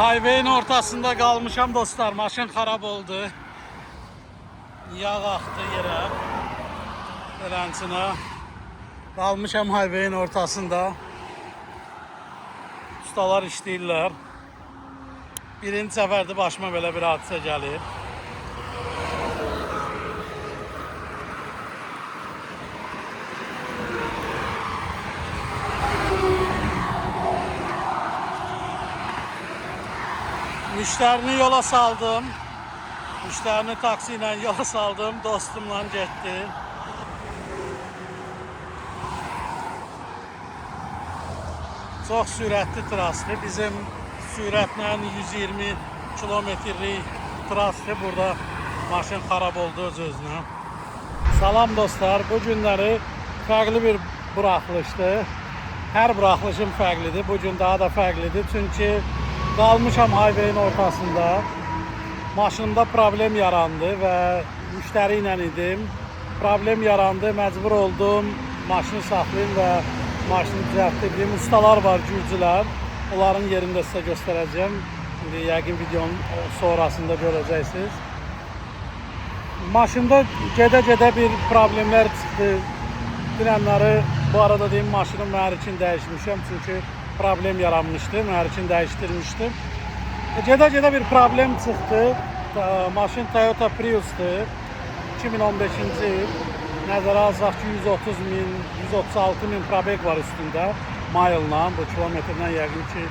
Highway'in ortasında kalmışam dostlar. Maşın xarab oldu. Yağ aktı yere. Beləncə qalmışam highway'in ortasında. Ustalar işləyirlər. Birinci səfərdə başıma belə bir hadisə gəlir. Müşterini yola saldım. Müşterini taksiyle yola saldım. Dostumla getdi. Çox sürətli trasdır. Bizim sürətlə 120 kilometrlik trasdır. Burada maşın xarab oldu öz-özünə. Salam dostlar. Bu günləri fərqli bir buraxılışdır. Hər buraxılışım fərqlidir. Bu gün daha da fərqlidir. Çünki qalmışam highway'in ortasında. Maşınımda problem yarandı və müştəri ilə idim. Problem yarandı. Məcbur oldum maşını saxlayım və maşını düzəltdim. Ustalar var, gürcülər. Onların yerində sizə göstərəcəm. Şimdi yəqin videonun sonrasında görəcəksiniz. Maşında gedə-gedə bir problemlər çıxdı. Dünənləri bu arada deyim, maşını mühərrikini dəyişmişəm. Çünki problem yaranmışdı. Mühərrikini dəyişdirmişdim. Gedə-gedə bir problem çıxdı. Maşın Toyota Prius'dur. 2015-ci il. Nəzərə alsaq ki 130 min, 136 min probek var üstündə mayılla. Bu kilometrdən yəqin ki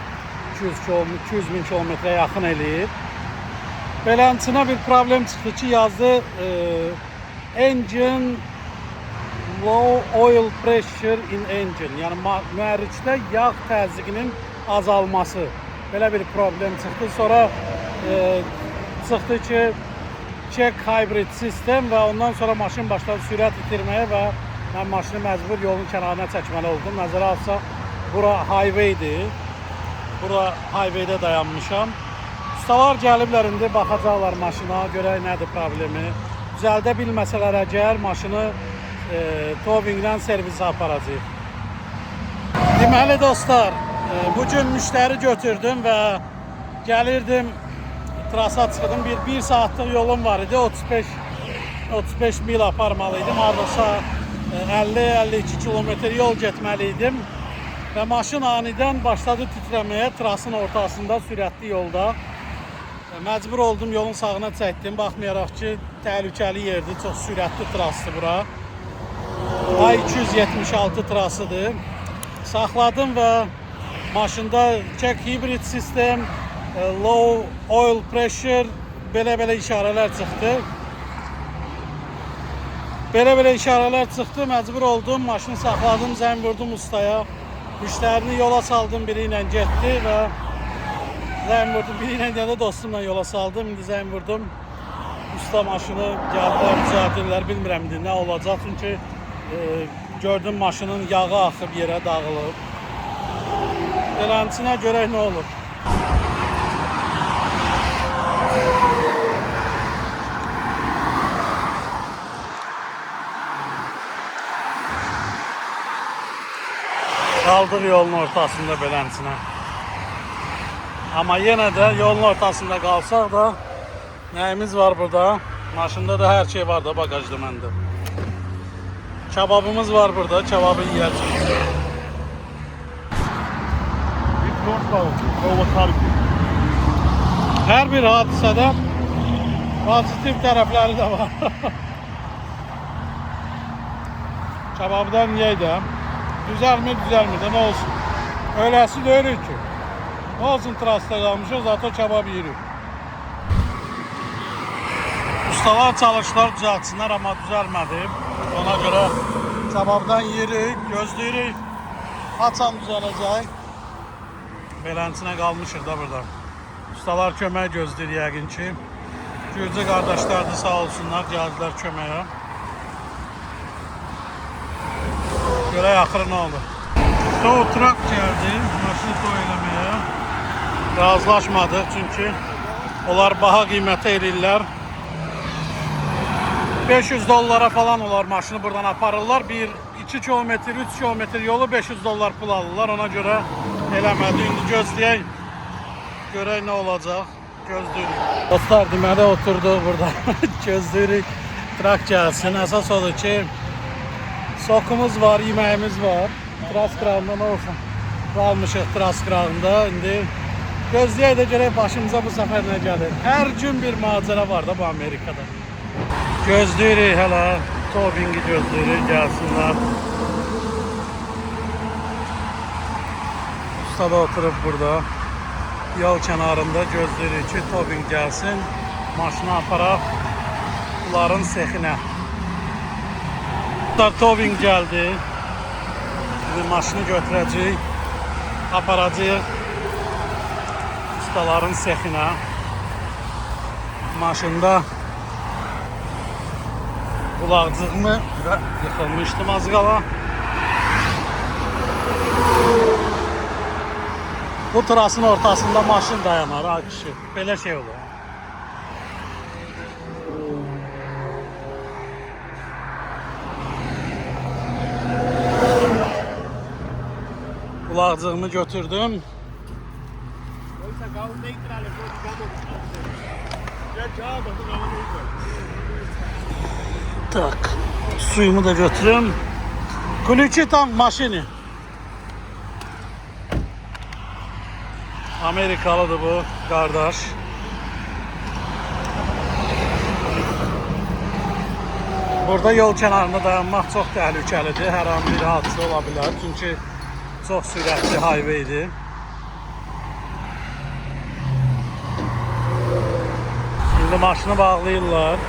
200 min kilometrə yaxın eləyir. Beləncə bir problem çıxdı ki yazdı engine low oil pressure in engine. Yəni mühərrikdə yağ təzyiqinin azalması. Belə bir problem çıxdı. Sonra çıxdı ki check hybrid sistem və ondan sonra maşın başladı sürət itirməyə və mən maşını məcbur yolun kənarına çəkməli oldum. Nəzərə alsaq, bura highwaydir. Bura highwaydə dayanmışam. Ustalar gəliblər, indi baxacaqlar maşına, görək nədir problemi. Düzəldə bilməsələr əgər maşını towingdən servisə aparacaq. Deməli dostlar, bugün müştəri götürdüm və gəlirdim. Trasa çıxdım. Bir saatlıq yolum var idi. 35 mil aparmalıydım. Hardasa 50-52 kilometr yol getməliydim. Və maşın anidən başladı titrəməyə trasın ortasında, sürətli yolda. Məcbur oldum, yolun sağına çəkdim. Baxmayaraq ki, təhlükəli yerdir. Çox sürətli trasdır bura. A276 trasıdır. Saxladım və maşında check hybrid sistem, low oil pressure, belə işarələr çıxdı. Belə işarələr çıxdı, məcbur oldum, maşını saxladım, zəng vurdum ustaya. Müştərini yola saldım, biri ilə getdi və zəng vurdum, biri ilə də dostumla yola saldım. İndi zəng vurdum, usta maşını gəldilər, düzəldirlər, bilmirəm indi nə olacaq. Çünki gördüm maşının yağı axıb yerə dağılıb. Beləncə görək nə olur. Qaldıq yolun ortasında beləncə. Amma yenə də yolun ortasında qalsaq da nəyimiz var burada? Maşında da hər şey var da bagajda məndə. Kebabımız var burada, kebabı yiyəcəyik. Hər bir hadisədə pozitiv tərəfləri də var. Kebabdan yiyək də. Düzəlmir də nə olsun. Öyləsi deyirik ki. Nə olsun trasda qalmışıq, zato kebab yeyirik. Ustalar çalışdılar düzəltsinlər, amma düzəlmədi. Ona görə kebabdan yeyirik, gözləyirik. Haçan düzələcək. Beləncə qalmışıq da burada. Ustalar kömək gözləyir yəqin ki. Gürcü qardaşlar da sağ olsunlar, gəldilər köməyə. Görək axırı nə olur. Tow truck gəldi, maşını tow eləməyə. Razılaşmadıq çünki onlar baha qiymətə eləyirlər. 500 dollara falan olar maşını buradan aparırlar. 2 kilometr, 3 kilometr yolu 500 dollar pul alırlar. Ona görə eləmədi. İndi gözləyək. Görək nə olacaq. Gözləyirik. Dostlar, deməli oturduq burada. Gözləyirik. Trak gəlsin. Əsas odur ki, sokumuz var, yeməyimiz var. Tras qırağında nə olsun? Qalmışıq tras qırağında. İndi gözləyək də görək başımıza bu səfər nə gəlir. Hər gün bir macəra var da bu Amerikada. Gözləyirik hələ. Towingi gözləyirik, gəlsinlər. Usta da oturub burada. Yol kənarında gözləyirik ki, towing gəlsin. Maşını aparaq bunların sexinə. Towing gəldi. Şimdi maşını götürəcəyik. Aparacağıq ustaların sexinə. Maşında qulaqcığımı yıxılmışdım az qala. Bu trasın ortasında maşın dayanar, ha kişi. Belə şey olur. Qulaqcığımı götürdüm. Tak, suyumu da götürüm. Ключи там в машине. Amerikalıdır bu qardaş. Burada yol kənarında dayanmaq çox təhlükəlidir. Hər an bir hadisə ola bilər. Çünki çox sürətli highwaydir. Şimdi maşını bağlayırlar.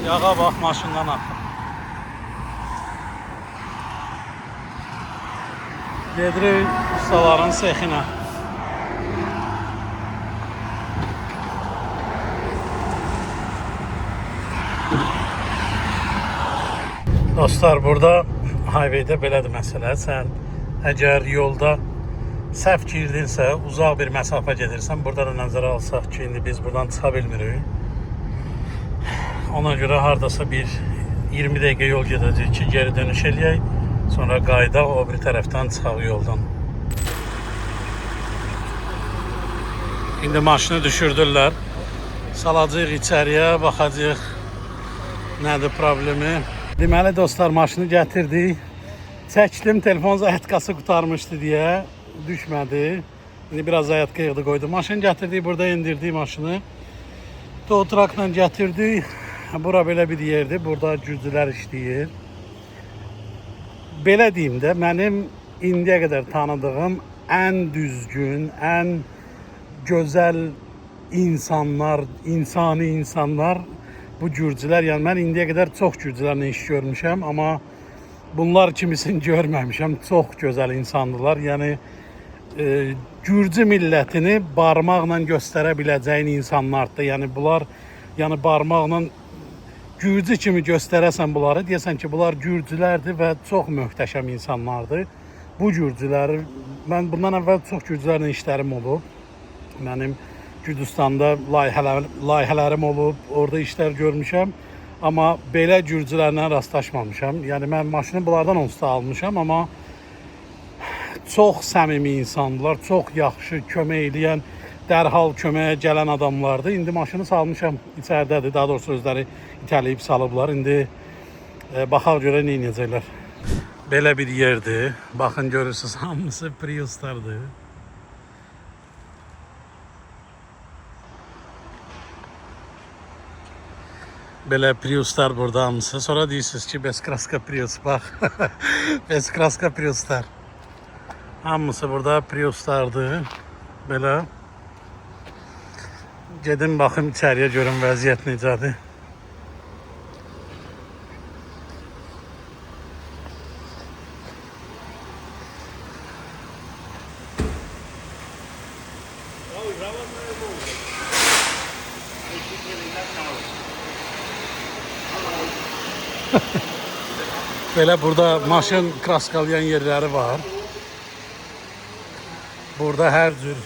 Yağa bax, maşından axır. Gedirik ustaların sexinə. Dostlar, burada highwaydə belədir məsələ. Sən əgər yolda səhv girdinsə, uzaq bir məsafə gedirsən, burada da nəzərə alsaq ki, indi biz buradan çıxa bilmirik. Ona göre hardasa bir 20 dəqiqə yol gedəcək ki, geri dönüş eləyək. Sonra qaydaq o bir tərəfdən çıxaq yoldan. İndi maşını düşürdülər. Salacağıq içəriyə, baxacağıq nədir problemi. Deməli dostlar, maşını gətirdik. Çəkdim, telefon zayatkası qurtarmışdı deyə düşmədi. İndi biraz zayatka yığdı qoydum. Maşını gətirdik, burada indirdik maşını. Tow truckla gətirdik. Bura belə bir yerdir. Burada gürcülər işləyir. Belə deyim də, mənim indiyə qədər tanıdığım ən düzgün, ən gözəl insanlar, insani insanlar bu gürcülər. Yəni mən indiyə qədər çox gürcülərlə iş görmüşəm, amma bunlar kimisini görməmişəm. Çox gözəl insandırlar. Yəni gürcü millətini barmaqla göstərə biləcəyin insanlardır. Yəni bunlar, yəni barmaqla gürcü kimi göstərəsən bunları, deyəsən ki, bunlar gürcülərdir və çox möhtəşəm insanlardır. Bu gürcüləri, mən bundan əvvəl çox gürcülərlə işlərim olub. Mənim Gürcüstanda layihələrim olub, orada işlər görmüşəm. Amma belə gürcülərlə rastlaşmamışam. Yəni mən maşını bunlardan onsuz da almışam, amma çox səmimi insandılar, çox yaxşı, kömək eləyən, dərhal köməyə gələn adamlardı. İndi maşını salmışam, içəridədir. Daha doğrusu özləri itələyib salıblar. İndi baxaq görə nə edəcəklər. Belə bir yerdir. Baxın, görürsünüz, hamısı Priuslardır. Belə Priuslar burada hamısı. Sonra deyirsiniz ki, Beskraska Prius. Bax, Beskraska Priuslar. Hamısı burada Priuslardır. Belə. Gedin baxım içəriyə, görün vəziyyət necədir. Belə burada maşın kraskalayan yerləri var. Burada hər cür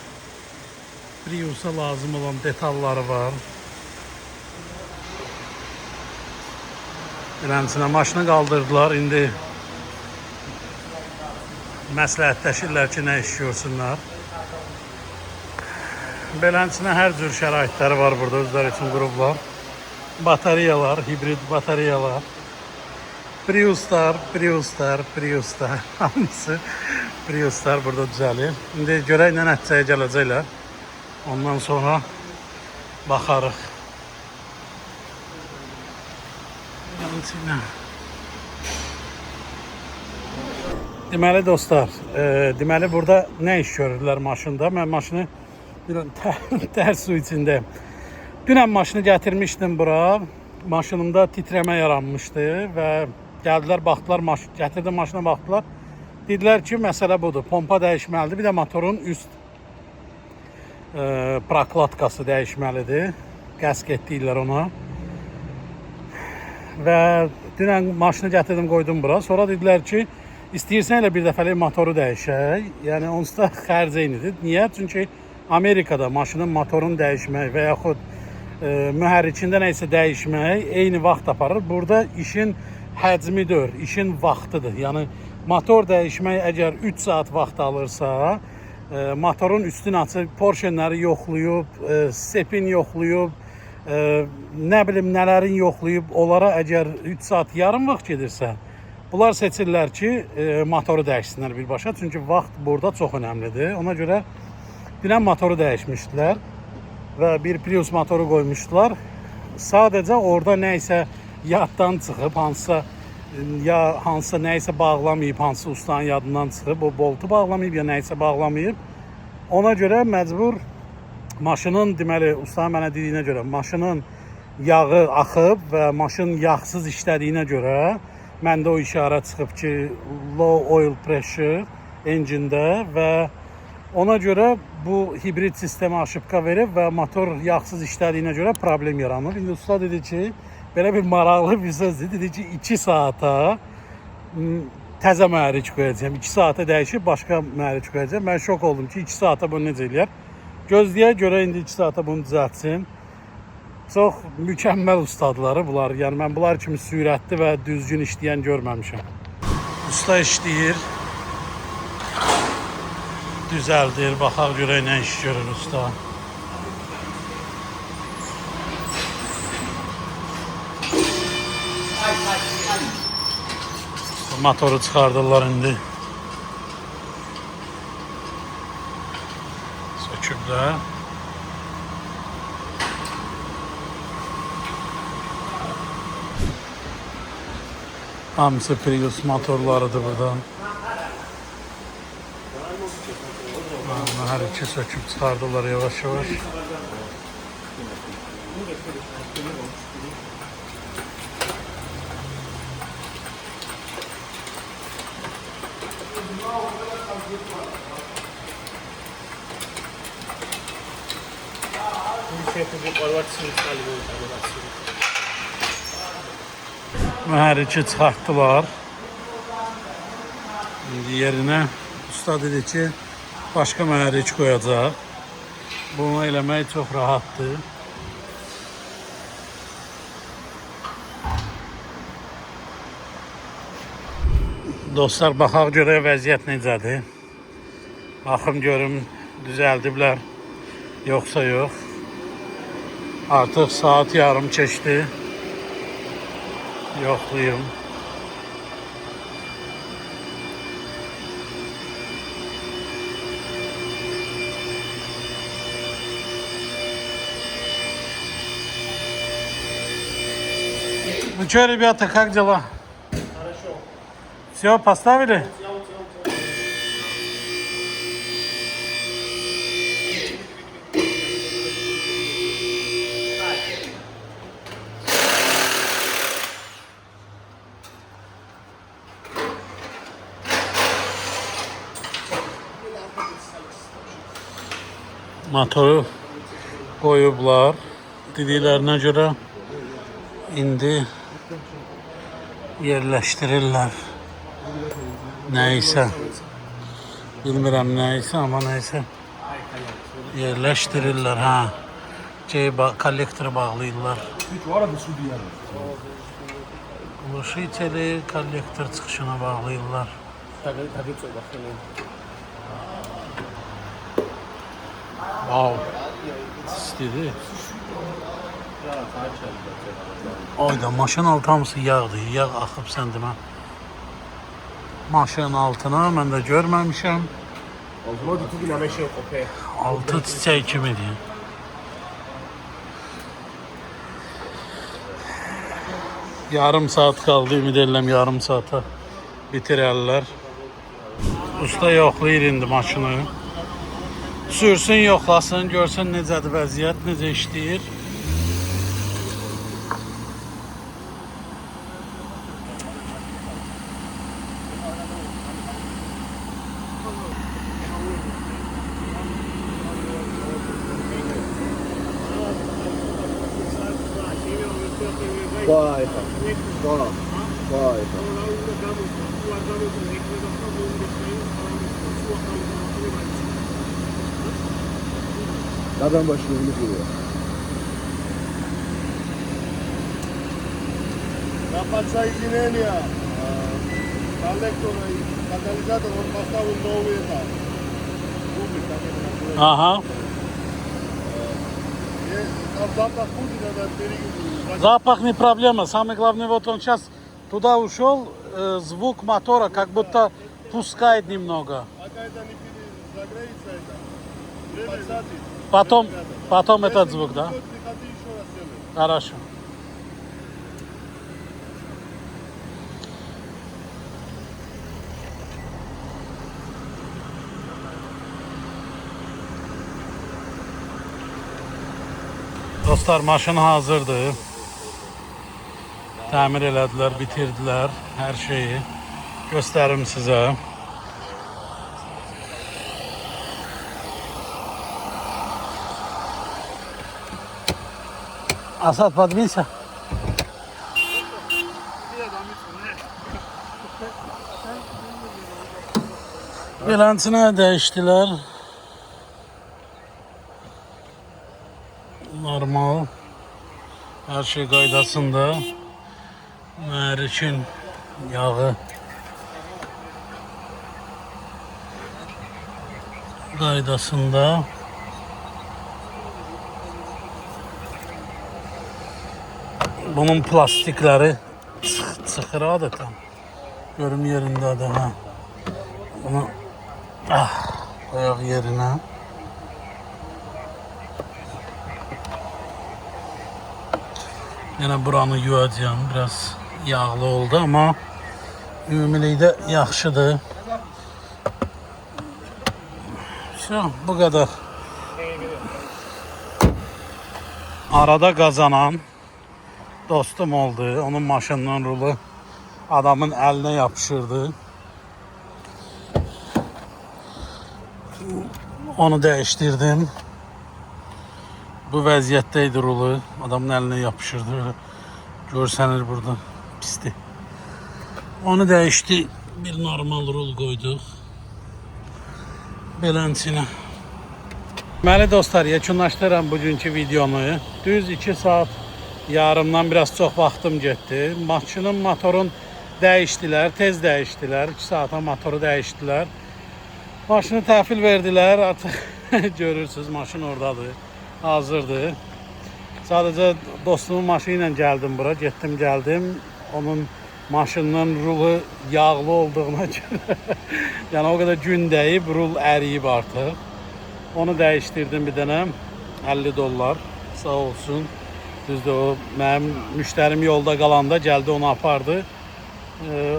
Prius'a lazım olan detalları var. Beləsinə maşını qaldırdılar. İndi məsləhətləşirlər ki, nə iş görsünlər. Beləsinə hər cür şəraitləri var burada özləri üçün qurublar. Batareyalar, hibrid batareyalar. Priuslar, hamısı Priuslar burada düzəlir. İndi görək nə nəticəyə gələcəklər. Ondan sonra baxarıq. Deməli dostlar, deməli burada nə iş görürlər maşında? Mən maşını bir tər su içindəyim. Dünən maşını gətirmişdim bura. Maşınımda titrəmə yaranmışdı və gəldilər, baxdılar, gətirdim maşına baxdılar. Dedilər ki, məsələ budur, pompa dəyişməlidir, bir də motorun üst prokladkası dəyişməlidir. Qəsq etdilər ona. Və dünən maşını gətirdim, qoydum bura. Sonra dedilər ki, istəyirsən elə bir dəfəlik motoru dəyişək. Yəni, onsuz da xərc eynidir. Niyə? Çünki Amerikada maşının motorunu dəyişmək və yaxud mühərrikində nəysə dəyişmək eyni vaxt aparır. Burada işin həcmidir, işin vaxtıdır. Yəni, motor dəyişmək əgər 3 saat vaxt alırsa, motorun üstünü açıb, porşenləri yoxlayıb, sepin yoxlayıb, nə bilim nələrin yoxlayıb, onlara əgər 3 saat yarım vaxt gedirsə, bunlar seçirlər ki, motoru dəyişsinlər birbaşa. Çünki vaxt burada çox önəmlidir. Ona görə dünən motoru dəyişmişdilər və bir Prius motoru qoymuşdular. Sadəcə orada nəysə yaddan çıxıb, hansısa nəysə bağlamayıb, hansı ustanın yadından çıxıb, o boltu bağlamayıb ya nəysə bağlamayıb. Ona görə məcbur maşının, deməli, ustanın mənə dediyinə görə, maşının yağı axıb və maşın yağsız işlədiyinə görə məndə o işarə çıxıb ki, low oil pressure engine-də və ona görə bu hibrid sistemə aşıbqa verib və motor yağsız işlədiyinə görə problem yaranır. İndi usta dedi ki, belə bir maraqlı bir sözdür. Dedi ki, 2 saata təzə mühərrik qoyacağım. 2 saata dəyişib başqa mühərrik qoyacağım. Mən şok oldum ki, 2 saata bunu necə eləyər? Gözləyə görə indi 2 saata bunu düzəltsin. Çox mükəmməl ustadları bunlar. Yəni mən bunlar kimi sürətli və düzgün işləyən görməmişəm. Usta işləyir. Düzəldir. Baxaq görək nə iş görür usta. Motoru çıxardırlar indi. Söküblər. Hamısı Prius motorlarıdır burada. Hər iki söküb çıxardırlar yavaş-yavaş. Mühərriki çıxartdılar. İndi yerinə usta dedi ki, başqa mühərrik qoyacaq. Bunu eləmək çox rahatdır. Dostlar, baxaq görək vəziyyət necədir. Baxım görüm düzəldiblər yoxsa yox. Artıq saat yarım keçdi. Yoxlayım. Ну что, ребята, как дела? Хорошо. Все, поставили? Motoru qoyublar. dediklərinə görə indi yerləşdirirlər. Nəysə. Bilmirəm nəysə, amma nəysə yerləşdirirlər. Kollektoru bağlayırlar. Глушители kollektor çıxışına bağlayırlar. Wow. İstedi. Ayda maşın altı hamısı yağdı. Yağ axıb sən demə. Maşın altına mən də görməmişəm. Altı çiçək kimidir. Yarım saat qaldı. Ümid edirəm yarım saata bitirərlər. Usta yoxlayır indi maşını. Sürsün, yoxlasın, görsün necədir vəziyyət, necə işləyir. Nereden başlıyor biliyor. Zapad соединения, коллектор, катализатор, он поставил новый этап. Aha. Там запах будет, надо перегибать. Запах не проблема. Самое главное, вот он сейчас туда ушел, звук мотора как будто пускает немного. Пока это не перезагреется, это подсадит. Потом этот звук, да? Приходи еще раз делай. Хорошо. Dostlar, maşın hazırdır. Təmir elədilər, bitirdilər hər şeyi. Göstərim sizə. Asad, подвинься. Beləncini dəyişdilər. Normal. Her şey qaydasında. Mühərrikin yağı qaydasında. Bunun plastikləri çıxır adətən. Görüm yerindədir. Bunu qoyaq yerinə. Yine buranı yuyacağım. Biraz yağlı oldu ama ümumilikdə yaxşıdır. Bu kadar. Arada kazanan dostum oldu. Onun maşından rulu adamın eline yapışırdı. Onu değiştirdim. Bu vəziyyətdəydi rulu. Adamın eline yapışırdı. Öyle görsənir burada. Pisti. Onu değişti. Bir normal rul koyduk. Beləncini. Deməli dostlar, yekunlaşdıram bugünkü videonu. Düz 2 saat yarımdan biraz çox vaxtım getdi. Maşının motorun dəyişdilər, tez dəyişdilər. 2 saata motoru dəyişdilər. Maşını təhvil verdilər. Artıq görürsünüz, maşın oradadır. Hazırdır. Sadəcə dostumun maşını ilə gəldim bura. Getdim, gəldim. Onun maşının rulu yağlı olduğuna görə yəni o qədər gün dəyib, rul əriyib artıq. Onu dəyişdirdim bir dənə. $50. Sağ olsun. Düzdür, o mənim müştərim yolda qalanda gəldi, onu apardı.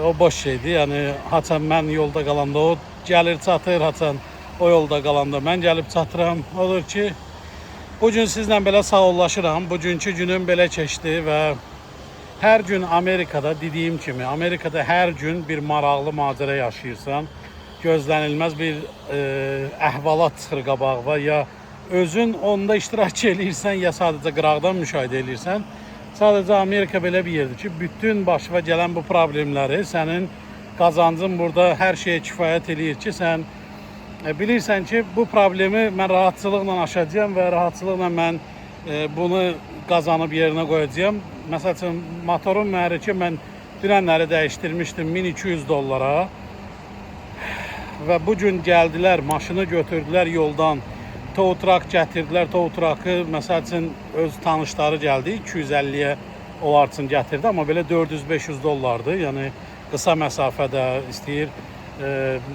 O boş şeydi. Yəni haçan mən yolda qalanda o gəlir çatır, haçan o yolda qalanda mən gəlib çatıram. Olur ki, bugün sizlə belə sağollaşıram. Bugünkü günüm belə keçdi və hər gün Amerikada dediyim kimi, Amerikada hər gün bir maraqlı macəra yaşayırsan, gözlənilməz bir əhvalat çıxır qabağına, ya özün onda iştirak edirsən, ya sadəcə qıraqdan müşahidə edirsən. Sadəcə Amerika belə bir yerdir ki, bütün başına gələn bu problemləri sənin qazancın burada hər şeyə kifayət eləyir ki, sən bilirsən ki, bu problemi mən rahatçılıqla aşacağam və rahatçılıqla mən bunu qazanıb yerinə qoyacağam. Məsəl üçün, motorun mühərriki mən dünənləri dəyişdirmişdim $1200 və bu gün gəldilər, maşını götürdülər yoldan, tow truck gətirdilər, tow truck'ı məsəl üçün öz tanışları gəldi, 250-yə onlar üçün gətirdi, amma belə $400-500'dır, yəni qısa məsafədə istəyir.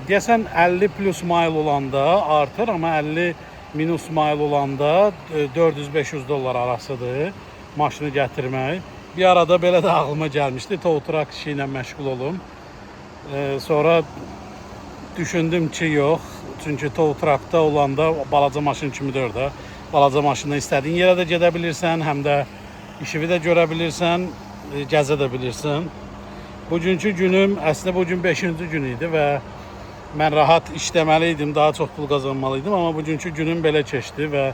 Deyəsən 50 plus mile olanda artır, amma 50 minus mile olanda $400-500 arasıdır maşını gətirmək. Bir arada belə də ağlıma gəlmişdi, tow truck işi ilə məşğul olum. Sonra düşündüm ki, yox, çünki tow truckda olanda balaca maşın kimidir də. Balaca maşında istədiyin yerə də gedə bilirsən, həm də işini də görə bilirsən, gəzə də bilirsən. Bugünkü günüm, əslində bugün 5-ci gün idi və mən rahat işləməli idim, daha çox pul qazanmalı idim, amma bugünkü günüm belə keçdi və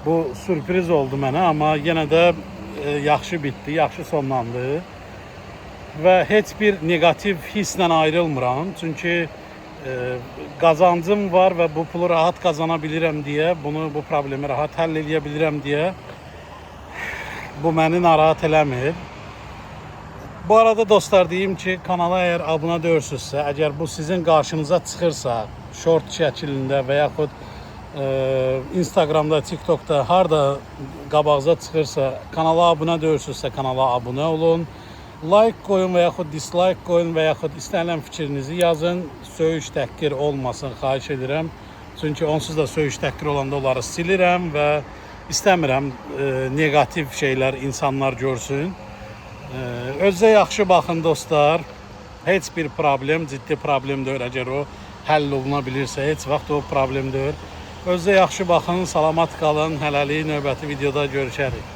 bu sürpriz oldu mənə, amma yenə də yaxşı bitdi, yaxşı sonlandı və heç bir negativ hisslə ayrılmıram, çünki qazancım var və bu pulu rahat qazana bilirəm deyə, bu problemi rahat həll edə bilirəm deyə bu məni narahat eləmir. Bu arada dostlar deyim ki, kanala əgər abunə deyilsizsə, əgər bu sizin qarşınıza çıxırsa, short şəklində və yaxud Instagramda, TikTokda harda qabağınıza çıxırsa, kanala abunə deyilsizsə, kanala abunə olun. Like qoyun və yaxud dislike qoyun və yaxud istənilən fikrinizi yazın. Söyüş təhqir olmasın, xahiş edirəm. Çünki onsuz da söyüş təhqir olanda onları silirəm və istəmirəm negativ şeylər insanlar görsün. Özünüzə yaxşı baxın dostlar. Heç bir problem, ciddi problem deyil. Əgər o həll oluna bilirsə, heç vaxt o problem deyil. Özünüzə yaxşı baxın, salamat qalın. Hələlik növbəti videoda görüşərik.